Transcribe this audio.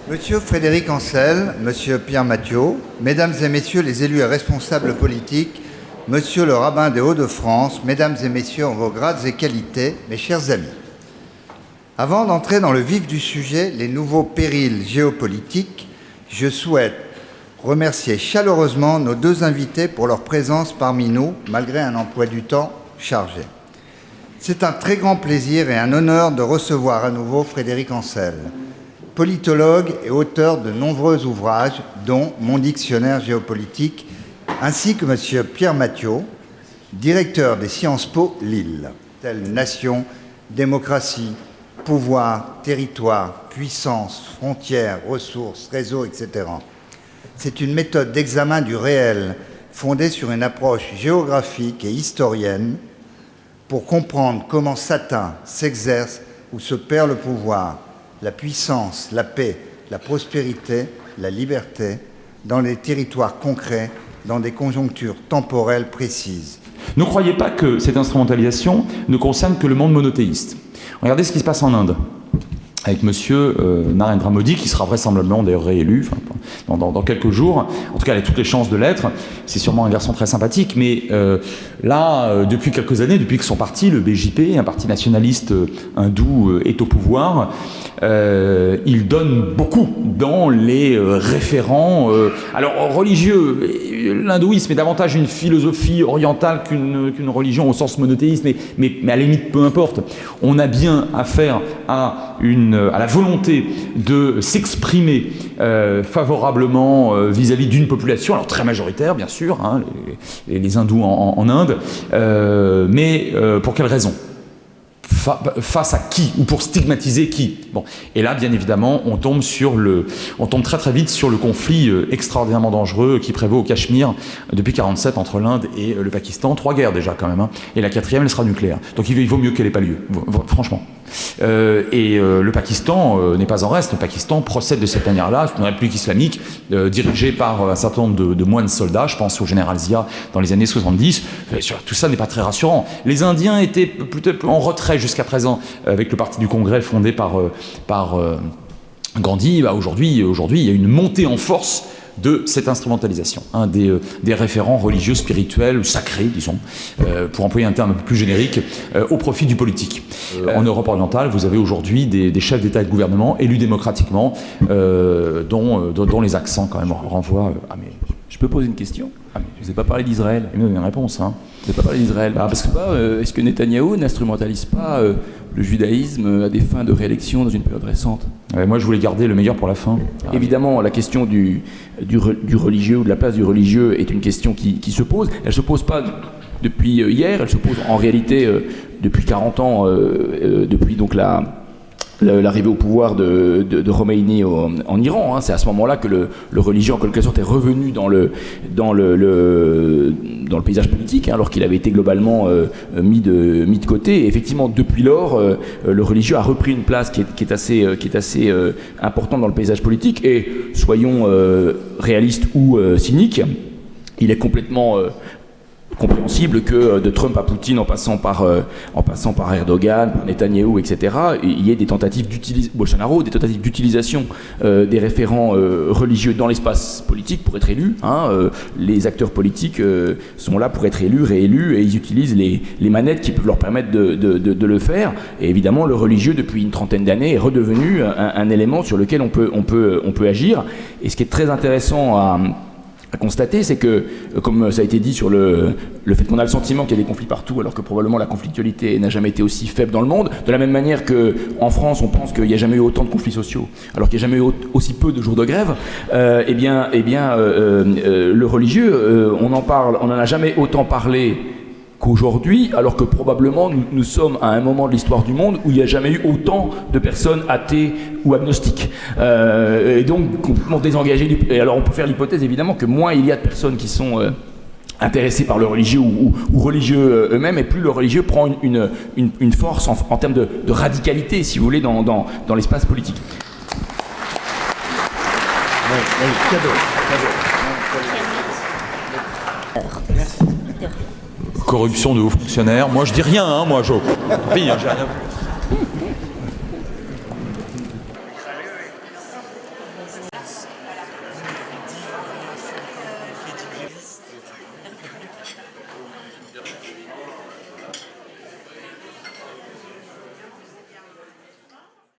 Monsieur Frédéric Ancel, Monsieur Pierre Mathiot, Mesdames et Messieurs les élus et responsables politiques, Monsieur le rabbin des Hauts-de-France, Mesdames et Messieurs en vos grades et qualités, mes chers amis. Avant d'entrer dans le vif du sujet, les nouveaux périls géopolitiques, je souhaite remercier chaleureusement nos deux invités pour leur présence parmi nous, malgré un emploi du temps chargé. C'est un très grand plaisir et un honneur de recevoir à nouveau Frédéric Ancel, politologue et auteur de nombreux ouvrages, dont Mon dictionnaire géopolitique, ainsi que M. Pierre Mathiot, directeur des Sciences Po Lille, tels nation, démocratie, pouvoir, territoire, puissance, frontières, ressources, réseaux, etc. C'est une méthode d'examen du réel fondée sur une approche géographique et historienne pour comprendre comment s'atteint, s'exerce ou se perd le pouvoir, la puissance, la paix, la prospérité, la liberté, dans les territoires concrets, dans des conjonctures temporelles précises. Ne croyez pas que cette instrumentalisation ne concerne que le monde monothéiste. Regardez ce qui se passe en Inde, avec M. Narendra Modi, qui sera vraisemblablement d'ailleurs réélu dans quelques jours. En tout cas, il a toutes les chances de l'être. C'est sûrement un garçon très sympathique, mais depuis quelques années, depuis que son parti, le BJP, un parti nationaliste hindou, est au pouvoir, il donne beaucoup dans les référents alors religieux. L'hindouisme est davantage une philosophie orientale qu'une religion au sens monothéiste, mais à la limite, peu importe. On a bien affaire à la volonté de s'exprimer favorablement vis-à-vis d'une population, alors très majoritaire, bien sûr, hein, les hindous en Inde, mais pour quelle raison ? Face à qui, ou pour stigmatiser qui. Bon. Et là, bien évidemment, on tombe très très vite sur le conflit extraordinairement dangereux qui prévaut au Cachemire depuis 1947 entre l'Inde et le Pakistan. 3 guerres déjà quand même, hein. Et la 4e, elle sera nucléaire. Donc il vaut mieux qu'elle n'ait pas lieu, franchement. Le Pakistan n'est pas en reste. Le Pakistan procède de cette manière-là. C'est une république islamique dirigée par un certain nombre de moines soldats. Je pense au général Zia dans les années 70. Tout ça n'est pas très rassurant. Les Indiens étaient plutôt en retrait jusqu'à présent avec le parti du Congrès fondé par Gandhi. Aujourd'hui, il y a une montée en force de cette instrumentalisation, hein, des référents religieux, spirituels ou sacrés, disons, pour employer un terme un peu plus générique, au profit du politique. En Europe orientale, vous avez aujourd'hui des chefs d'État et de gouvernement élus démocratiquement, dont les accents quand même renvoient à mes... Je peux poser une question ? Je ne vous ai pas parlé d'Israël. Il me donne une réponse. Hein. Je ne vous ai pas parlé d'Israël. Est-ce que Netanyahou n'instrumentalise pas le judaïsme à des fins de réélection dans une période récente ? Moi, je voulais garder le meilleur pour la fin. Évidemment, la question du religieux ou de la place du religieux est une question qui se pose. Elle ne se pose pas depuis hier, elle se pose en réalité depuis 40 ans, depuis donc l'arrivée au pouvoir de Khomeini en Iran. Hein. C'est à ce moment-là que le religieux, en quelque sorte, est revenu dans le paysage politique, hein, alors qu'il avait été globalement mis de côté. Et effectivement, depuis lors, le religieux a repris une place qui est assez importante dans le paysage politique. Et soyons réalistes ou cyniques, il est complètement... compréhensible que de Trump à Poutine en passant par Erdogan, par Netanyahou, etc., il y ait des tentatives d'utilisation des référents religieux dans l'espace politique pour être élus. Hein, les acteurs politiques sont là pour être élus, réélus, et ils utilisent les manettes qui peuvent leur permettre de le faire. Et évidemment, le religieux, depuis une trentaine d'années, est redevenu un élément sur lequel on peut agir. Et ce qui est très intéressant à constater, c'est que, comme ça a été dit sur le fait qu'on a le sentiment qu'il y a des conflits partout, alors que probablement la conflictualité n'a jamais été aussi faible dans le monde, de la même manière qu'en France, on pense qu'il n'y a jamais eu autant de conflits sociaux, alors qu'il n'y a jamais eu aussi peu de jours de grève, le religieux, on en a jamais autant parlé qu'aujourd'hui, alors que probablement nous sommes à un moment de l'histoire du monde où il n'y a jamais eu autant de personnes athées ou agnostiques. Et donc complètement désengagées. Et alors on peut faire l'hypothèse évidemment que moins il y a de personnes qui sont intéressés par le religieux ou religieux eux-mêmes, et plus le religieux prend une force en termes de radicalité, si vous voulez, dans l'espace politique. Cadeau. Corruption de hauts fonctionnaires. Moi, je dis rien, hein, moi, j'ai rien.